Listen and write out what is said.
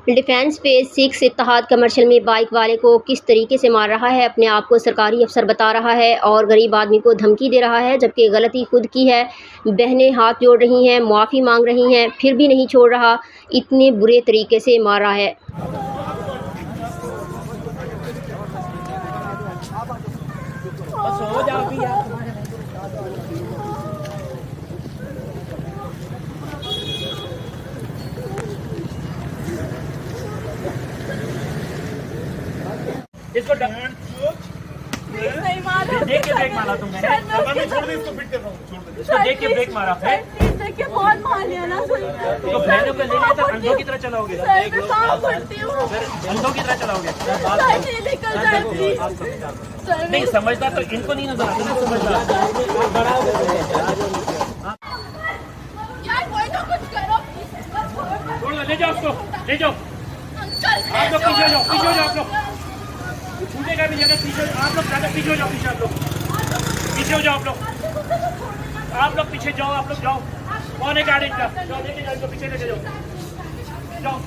Defence phase 6 इत्तेहाद commercial में bike वाले को किस तरीके से मार रहा है, अपने आप को सरकारी अफसर बता रहा है और गरीब आदमी को धमकी दे रहा है, जबकि गलती खुद की है। बहनें हाथ जोड़ रही हैं, मुआफ़ी मांग रही हैं, फिर भी नहीं छोड़ रहा, इतने बुरे तरीके से मार रहा है। इसको नहीं मारा, देख के ब्रेक मारा तुमने। छोड़ दे इसको, फिट कर रहा हूं, छोड़ दे इसको देख के ब्रेक मारा है। देख के बहुत मार लिया ना। तो बहनों को लेने तक अंधों की तरह चलाओगे, अंधों की तरह चलाओगे। नहीं समझता तो इनको नहीं नजर आता, नहीं समझता। ले जाओ उसको, ले जाओ। आप लोग पीछे जाओ, पीछे जाओ आप लोग। छूने का भी जगह पीछे, आप लोग ज्यादा पीछे हो जाओ, पीछे आप लोग पीछे हो जाओ, आप लोग पीछे जाओ, आप लोग जाओ। कौन है गाड़ी का? जाओ लेके जाओ, पीछे लेके जाओ, जाओ।